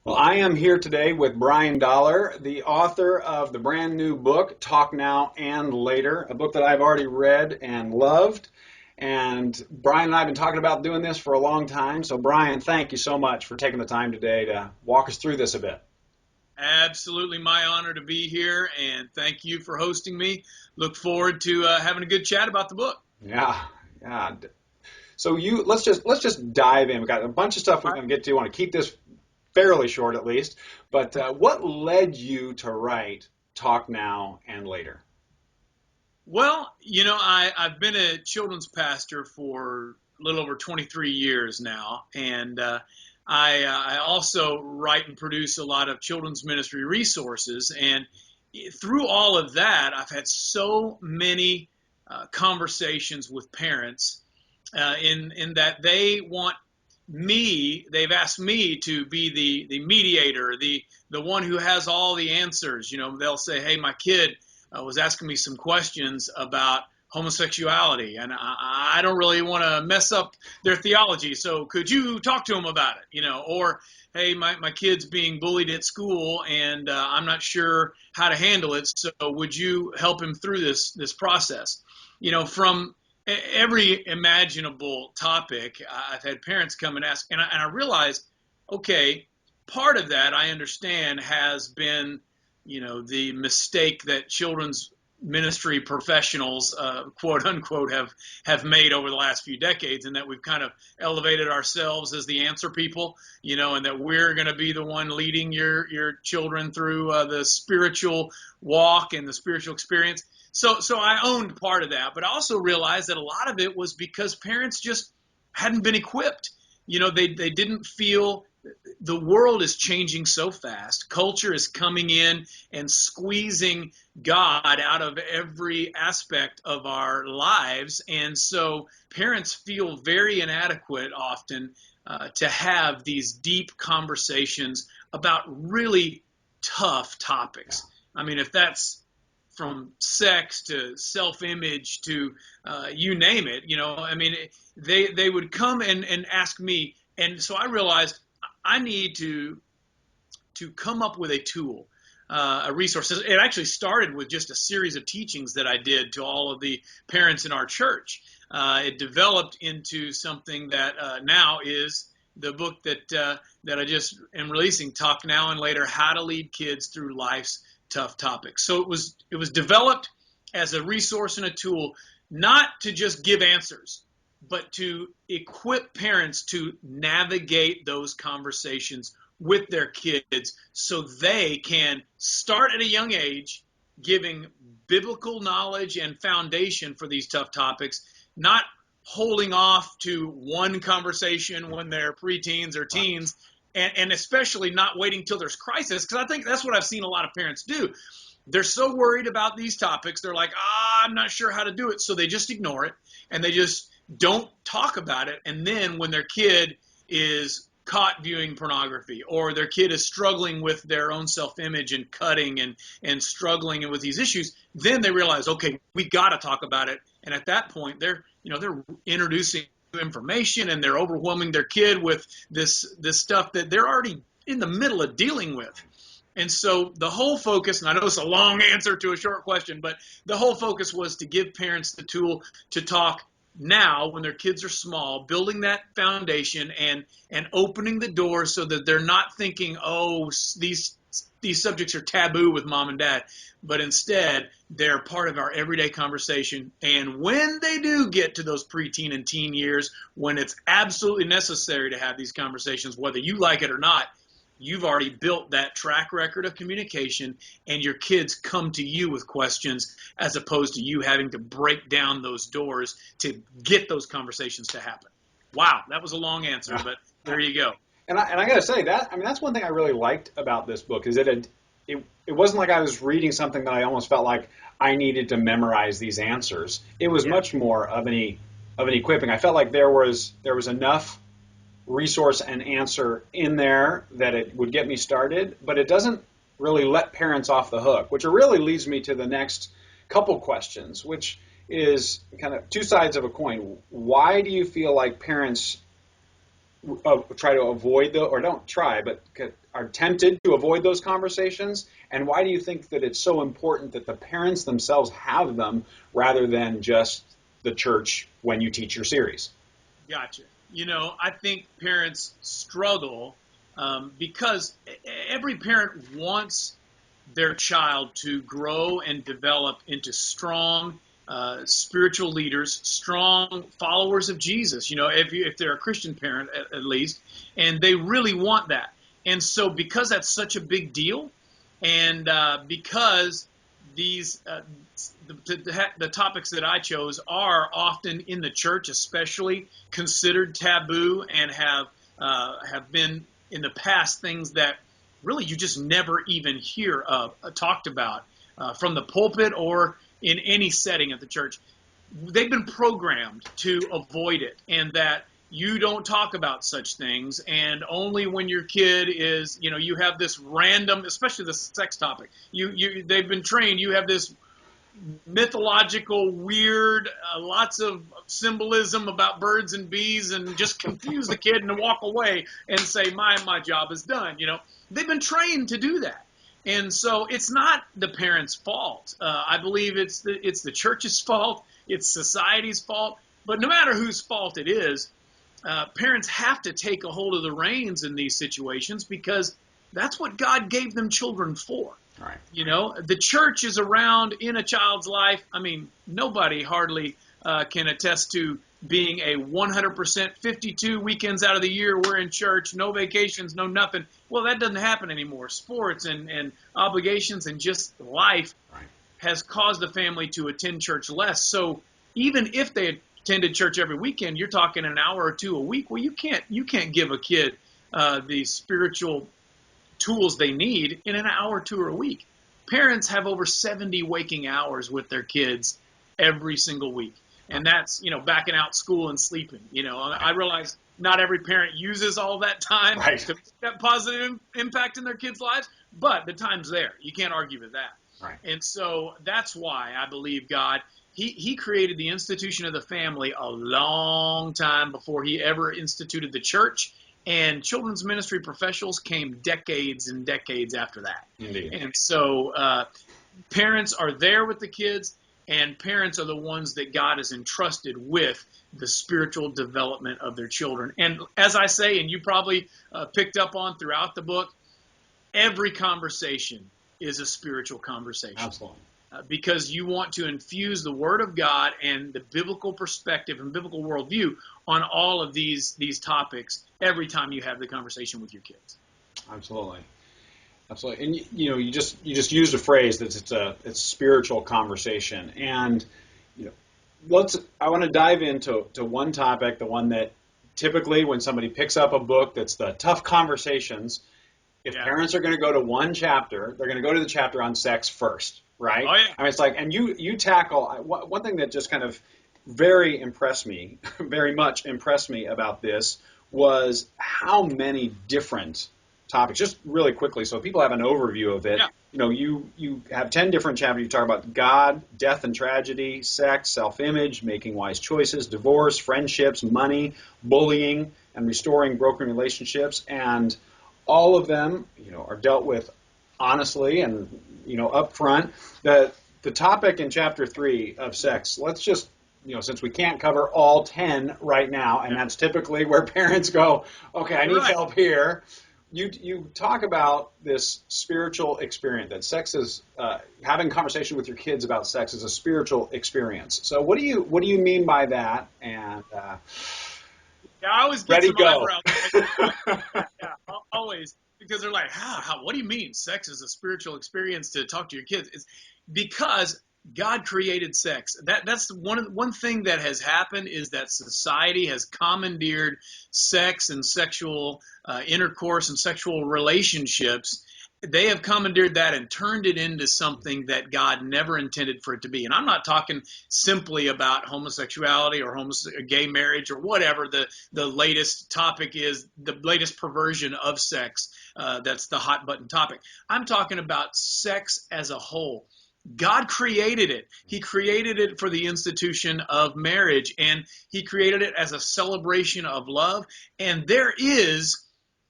Well, I am here today with Brian Dollar, the author of the brand new book, Talk Now and Later, a book that I've already read and loved. And Brian and I have been talking about doing this for a long time. So, Brian, thank you so much for taking the time today to walk us through this a bit. Absolutely my honor to be here, and thank you for hosting me. Look forward to having a good chat about the book. Yeah. So let's just dive in. We've got a bunch of stuff we're going to get to. I want to keep this fairly short at least. But what led you to write Talk Now and Later? Well, I've been a children's pastor for a little over 23 years now, and I also write and produce a lot of children's ministry resources. And through all of that, I've had so many conversations with parents in that they've asked me to be the mediator, the one who has all the answers. They'll say, hey, my kid was asking me some questions about homosexuality, and I don't really want to mess up their theology, so could you talk to them about it? Or hey, my kid's being bullied at school, and I'm not sure how to handle it, so would you help him through this process? From every imaginable topic, I've had parents come and ask, and I realized, okay, part of that I understand has been the mistake that children's ministry professionals, quote unquote, have made over the last few decades, and that we've kind of elevated ourselves as the answer people, and that we're going to be the one leading your children through the spiritual walk and the spiritual experience. So I owned part of that, but I also realized that a lot of it was because parents just hadn't been equipped. They didn't feel. The world is changing so fast. Culture is coming in and squeezing God out of every aspect of our lives. And so parents feel very inadequate often to have these deep conversations about really tough topics. I mean, if that's from sex to self-image to you name it, they would come and ask me. And so I realized I need to come up with a tool, a resource. It actually started with just a series of teachings that I did to all of the parents in our church. It developed into something that now is the book that I just am releasing, Talk Now and Later: How to Lead Kids Through Life's Tough Topics. So it was developed as a resource and a tool, not to just give answers, but to equip parents to navigate those conversations with their kids so they can start at a young age giving biblical knowledge and foundation for these tough topics, not holding off to one conversation when they're preteens or teens, and especially not waiting till there's crisis, because I think that's what I've seen a lot of parents do. They're so worried about these topics, they're like, I'm not sure how to do it, so they just ignore it, and they just don't talk about it. And then when their kid is caught viewing pornography, or their kid is struggling with their own self-image and cutting and struggling with these issues, then they realize, okay, we got to talk about it. And at that point, they're introducing information, and they're overwhelming their kid with this stuff that they're already in the middle of dealing with. And so the whole focus, and I know it's a long answer to a short question, but the whole focus was to give parents the tool to talk now when their kids are small, building that foundation and opening the door so that they're not thinking, oh, these subjects are taboo with mom and dad, but instead they're part of our everyday conversation. And when they do get to those preteen and teen years, when it's absolutely necessary to have these conversations, whether you like it or not, you've already built that track record of communication, and your kids come to you with questions as opposed to you having to break down those doors to get those conversations to happen. Wow, that was a long answer, but there you go. And I got to say that, I mean, that's one thing I really liked about this book is that it wasn't like I was reading something that I almost felt like I needed to memorize these answers. It was much more of an equipping. I felt like there was enough resource and answer in there that it would get me started, but it doesn't really let parents off the hook, which really leads me to the next couple questions, which is kind of two sides of a coin. Why do you feel like parents try to avoid or don't try, but are tempted to avoid those conversations? And why do you think that it's so important that the parents themselves have them rather than just the church when you teach your series? Gotcha. I think parents struggle because every parent wants their child to grow and develop into strong spiritual leaders, strong followers of Jesus. If they're a Christian parent at least, and they really want that. And so, because that's such a big deal, and because these the topics that I chose are often in the church, especially considered taboo, and have been in the past things that really you just never even hear of talked about from the pulpit or in any setting at the church. They've been programmed to avoid it, and that you don't talk about such things, and only when your kid is, you have this random, especially the sex topic, they've been trained, you have this mythological, weird, lots of symbolism about birds and bees, and just confuse the kid and walk away and say, my job is done. They've been trained to do that. And so it's not the parents' fault. I believe it's the church's fault. It's society's fault. But no matter whose fault it is, parents have to take a hold of the reins in these situations, because that's what God gave them children for. Right. The church is around in a child's life. I mean, nobody hardly can attest to being a 100% 52 weekends out of the year we're in church, no vacations, no nothing. Well, that doesn't happen anymore. Sports and obligations and just life has caused the family to attend church less. So even if they attended church every weekend, you're talking an hour or two a week. Well, you can't give a kid the spiritual tools they need in an hour or two a week. Parents have over 70 waking hours with their kids every single week. And that's, backing out school and sleeping. I realize not every parent uses all that time to make that positive impact in their kids' lives, but the time's there. You can't argue with that. Right. And so that's why I believe God, he created the institution of the family a long time before he ever instituted the church. And children's ministry professionals came decades and decades after that. Indeed. And so parents are there with the kids, and parents are the ones that God has entrusted with the spiritual development of their children. And as I say, and you probably picked up on throughout the book, every conversation is a spiritual conversation. Absolutely. Because you want to infuse the Word of God and the biblical perspective and biblical worldview on all of these topics every time you have the conversation with your kids. Absolutely. Absolutely. And you just used a phrase that it's a spiritual conversation. And I want to dive into one topic, the one that typically when somebody picks up a book that's the tough conversations, if parents are going to go to one chapter, they're going to go to the chapter on sex first, right? Oh, yeah. I mean, it's like, and you tackle one thing that just kind of very much impressed me about this was how many different topics, just really quickly, so people have an overview of it. Yeah. You have 10 different chapters. You talk about God, death and tragedy, sex, self-image, making wise choices, divorce, friendships, money, bullying, and restoring broken relationships. And all of them, are dealt with honestly and, up front. The topic in chapter 3 of sex, let's just, since we can't cover all 10 right now, and that's typically where parents go, okay, I need help here. You talk about this spiritual experience, that sex is, having conversation with your kids about sex is a spiritual experience. So what do you mean by that? And I always get some eyebrows. Always, because they're like, how? What do you mean sex is a spiritual experience to talk to your kids? It's because God created sex. That's one thing that has happened is that society has commandeered sex and sexual intercourse and sexual relationships. They have commandeered that and turned it into something that God never intended for it to be. And I'm not talking simply about homosexuality or gay marriage or whatever the latest topic is, the latest perversion of sex. That's the hot button topic. I'm talking about sex as a whole. God created it. He created it for the institution of marriage, and he created it as a celebration of love. And there is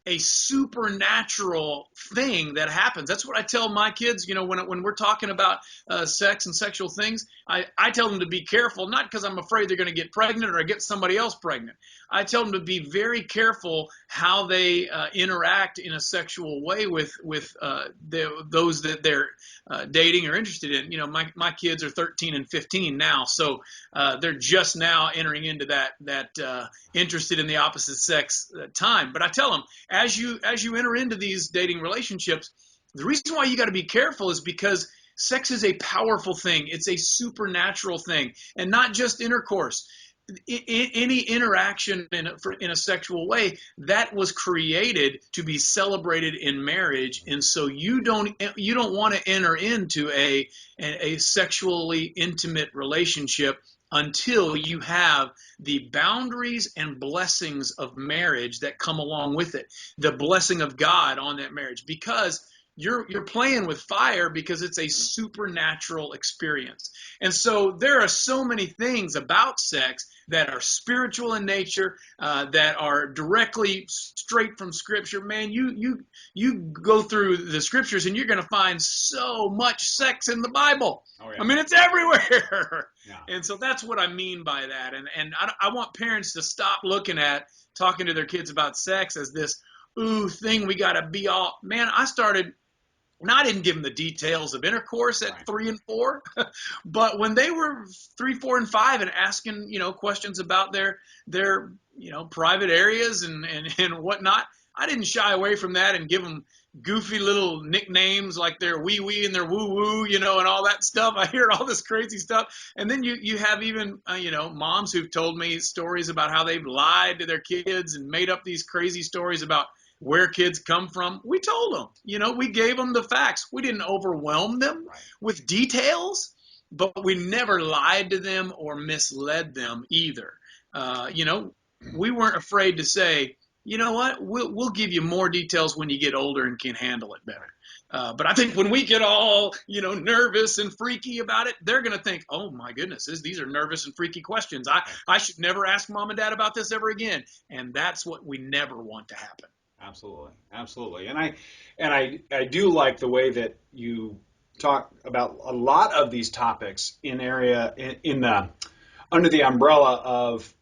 a supernatural thing that happens. That's what I tell my kids, when we're talking about sex and sexual things. I tell them to be careful, not because I'm afraid they're going to get pregnant or get somebody else pregnant. I tell them to be very careful how they interact in a sexual way with those that they're dating or interested in. My kids are 13 and 15 now, so they're just now entering into that interested in the opposite sex time. But I tell them, as you enter into these dating relationships, the reason why you got to be careful is because sex is a powerful thing. It's a supernatural thing, and not just intercourse. Any interaction in a sexual way that was created to be celebrated in marriage, and so you don't want to enter into a sexually intimate relationship until you have the boundaries and blessings of marriage that come along with it, the blessing of God on that marriage, because you're playing with fire, because it's a supernatural experience. And so there are so many things about sex that are spiritual in nature, that are directly straight from Scripture. Man, you go through the Scriptures and you're going to find so much sex in the Bible. Oh, yeah. I mean, it's everywhere. Yeah. And so that's what I mean by that. And I want parents to stop looking at talking to their kids about sex as this thing we got to be all. Man, and I didn't give them the details of intercourse at 3 and 4, but when they were 3, 4, and 5 and asking, questions about their private areas and whatnot, I didn't shy away from that and give them goofy little nicknames like their wee wee and their woo woo, and all that stuff. I hear all this crazy stuff. And then you have even, moms who've told me stories about how they've lied to their kids and made up these crazy stories about where kids come from. We told them, we gave them the facts. We didn't overwhelm them with details, but we never lied to them or misled them either. We weren't afraid to say, you know what, we'll give you more details when you get older and can handle it better. But I think when we get all, nervous and freaky about it, they're going to think, oh my goodness, these are nervous and freaky questions. I should never ask mom and dad about this ever again. And that's what we never want to happen. Absolutely. And I do like the way that you talk about a lot of these topics under the umbrella of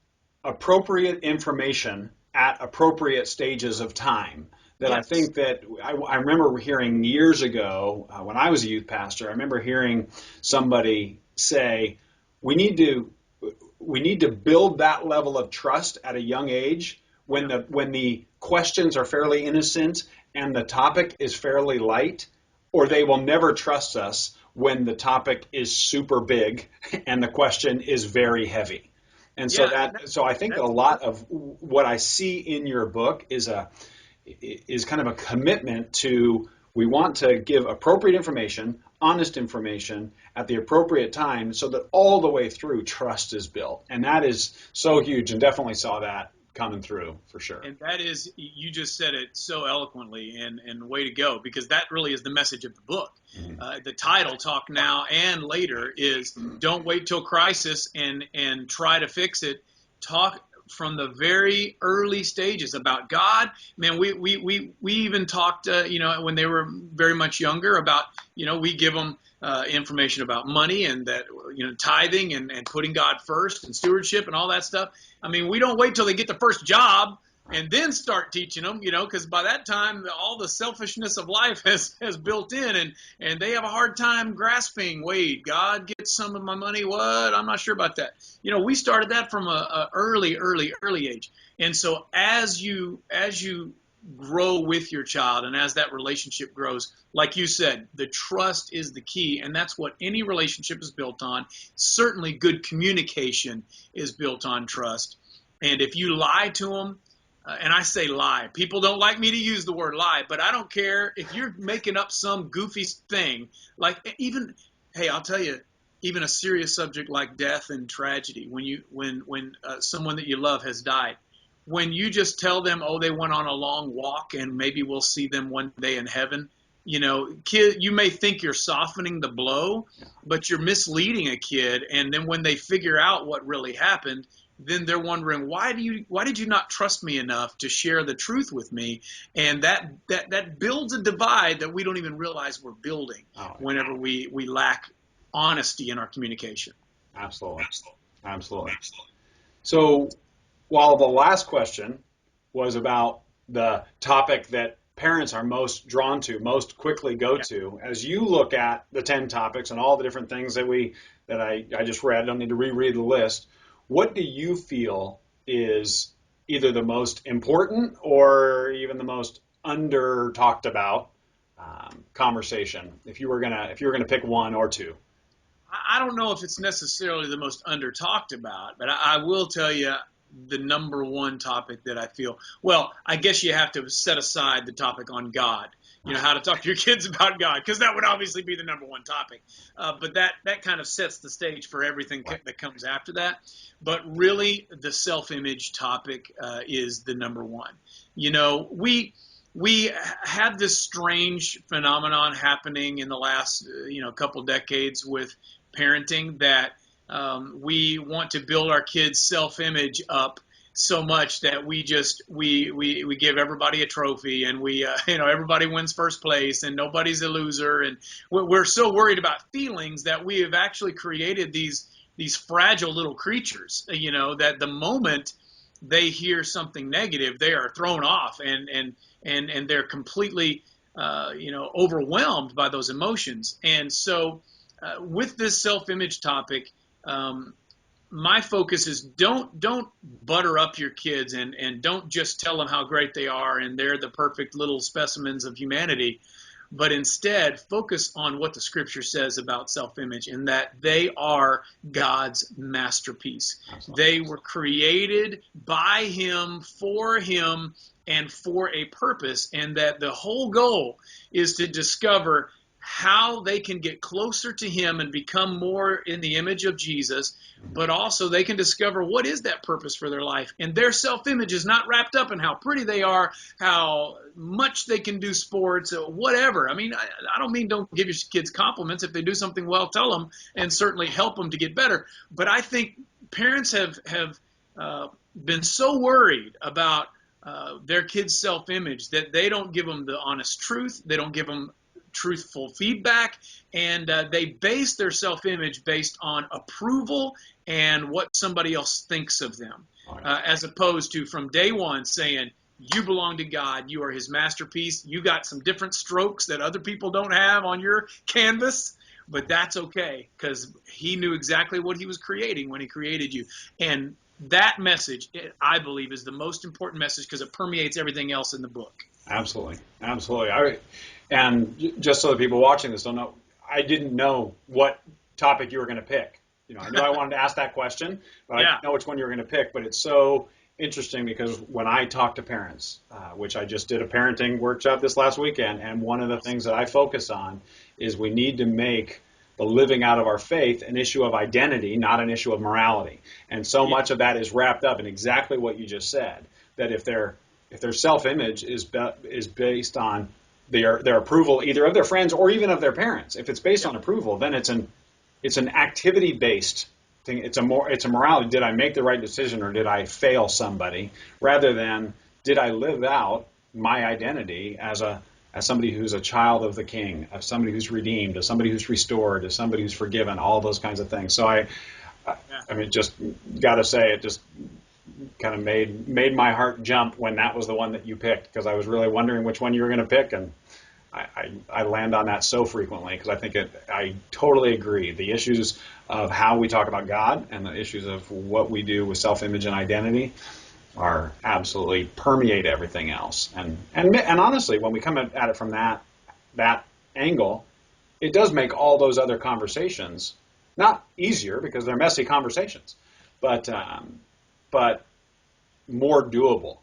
appropriate information at appropriate stages of time. That yes. I think that I remember hearing years ago when I was a youth pastor, I remember hearing somebody say, we need to build that level of trust at a young age when the questions are fairly innocent and the topic is fairly light, or they will never trust us when the topic is super big and the question is very heavy. And so I think that a lot of what I see in your book is kind of a commitment to, we want to give appropriate information, honest information at the appropriate time so that all the way through trust is built. And that is so huge, and definitely saw that coming through for sure. And that is, you just said it so eloquently, and way to go, because that really is the message of the book. Mm-hmm. The title, Talk Now and Later, is don't wait till crisis and try to fix it. Talk from the very early stages about God. Man, we even talked, when they were very much younger about, we give them information about money and that, tithing and putting God first and stewardship and all that stuff. I mean, we don't wait till they get the first job and then start teaching them, because by that time, all the selfishness of life has built in, and they have a hard time grasping, wait, God gets some of my money? What? I'm not sure about that. We started that from a early age. And so as you grow with your child and as that relationship grows, like you said, the trust is the key, and that's what any relationship is built on. Certainly good communication is built on trust. And if you lie to them, and I say lie, people don't like me to use the word lie, but I don't care if you're making up some goofy thing, like I'll tell you, even a serious subject like death and tragedy, when someone that you love has died, when you just tell them, oh, they went on a long walk and maybe we'll see them one day in heaven, Kid, you may think you're softening the blow, but you're misleading a kid. And then when they figure out what really happened, then they're wondering, why did you not trust me enough to share the truth with me? And that builds a divide that we don't even realize we're building whenever we lack honesty in our communication. Absolutely. So while the last question was about the topic that parents are most drawn to, most quickly go to, as you look at the 10 topics and all the different things that I just read, I don't need to reread the list, what do you feel is either the most important or even the most under talked about conversation, if you were gonna pick one or two? I don't know if it's necessarily the most under talked about, but I will tell you the number one topic that I feel, well, I guess you have to set aside the topic on God, how to talk to your kids about God, because that would obviously be the number one topic. But that kind of sets the stage for everything that comes after that. But really, the self-image topic is the number one. We had this strange phenomenon happening in the last couple decades with parenting that we want to build our kids' self-image up so much that we give everybody a trophy, and everybody wins first place and nobody's a loser, and we're so worried about feelings that we have actually created these fragile little creatures, that the moment they hear something negative, they are thrown off and they're completely overwhelmed by those emotions. And so with this self-image topic, my focus is don't butter up your kids and don't just tell them how great they are and they're the perfect little specimens of humanity, but instead focus on what the scripture says about self-image, and that they are God's masterpiece. Absolutely. They were created by him, for him, and for a purpose, and that the whole goal is to discover how they can get closer to him and become more in the image of Jesus, but also they can discover what is that purpose for their life. And their self-image is not wrapped up in how pretty they are, how much they can do sports, whatever. I mean, I don't mean don't give your kids compliments. If they do something well, tell them, and certainly help them to get better. But I think parents have been so worried about their kids' self-image that they don't give them the honest truth. They don't give them truthful feedback, and they base their self-image based on approval and what somebody else thinks of them, as opposed to from day one saying, you belong to God, you are his masterpiece, you got some different strokes that other people don't have on your canvas, but that's okay, because he knew exactly what he was creating when he created you. And that message, I believe, is the most important message because it permeates everything else in the book. Absolutely. And just so the people watching this don't know, I didn't know what topic you were going to pick. I knew I wanted to ask that question, but I didn't know which one you were going to pick. But it's so interesting because when I talk to parents, which I just did a parenting workshop this last weekend, and one of the things that I focus on is we need to make the living out of our faith an issue of identity, not an issue of morality. And so much of that is wrapped up in exactly what you just said, that if their self-image is based on their approval either of their friends or even of their parents. If it's based on approval, then it's an activity-based thing. It's a morality. Did I make the right decision or did I fail somebody? Rather than did I live out my identity as somebody who's a child of the King, as somebody who's redeemed, as somebody who's restored, as somebody who's forgiven, all those kinds of things. So I mean, just got to say, it just kind of made my heart jump when that was the one that you picked, because I was really wondering which one you were going to pick, and I land on that so frequently because I think I totally agree. The issues of how we talk about God and the issues of what we do with self-image and identity are absolutely permeate everything else. And honestly, when we come at it from that angle, it does make all those other conversations not easier because they're messy conversations, but more doable,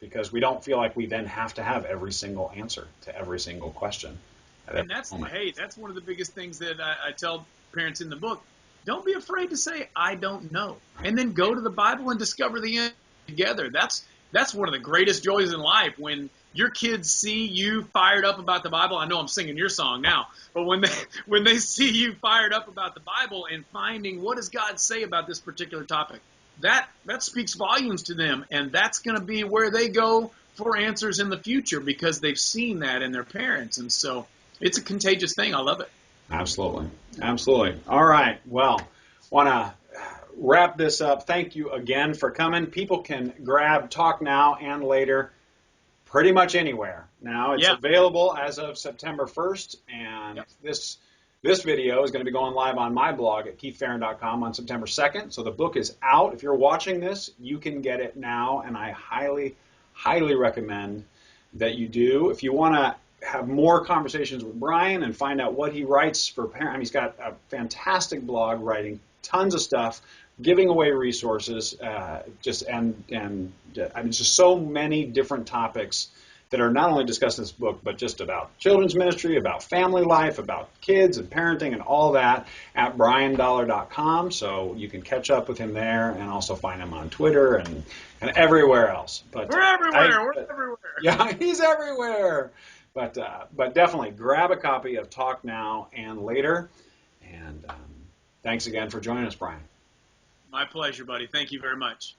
because we don't feel like we then have to have every single answer to every single question. And that's one of the biggest things that I tell parents in the book. Don't be afraid to say, I don't know. And then go to the Bible and discover the answer together. That's that's one of the greatest joys in life, when your kids see you fired up about the Bible. I know I'm singing your song now, but when they see you fired up about the Bible and finding what does God say about this particular topic, that speaks volumes to them, and that's going to be where they go for answers in the future, because they've seen that in their parents. And so it's a contagious thing. I love it. Absolutely. Absolutely. All right. Well, want to wrap this up. Thank you again for coming. People can grab Talk Now and Later pretty much anywhere. Now it's available as of September 1st, and this video is going to be going live on my blog at keithfarron.com on September 2nd. So the book is out. If you're watching this, you can get it now, and I highly, highly recommend that you do. If you want to have more conversations with Brian and find out what he writes for parents, I mean, he's got a fantastic blog writing tons of stuff, giving away resources, I mean, just so many different topics that are not only discussed in this book, but just about children's ministry, about family life, about kids and parenting and all that at briandollar.com. So you can catch up with him there, and also find him on Twitter and everywhere else. But we're everywhere. We're everywhere. Yeah, he's everywhere. But definitely grab a copy of Talk Now and Later. And thanks again for joining us, Brian. My pleasure, buddy. Thank you very much.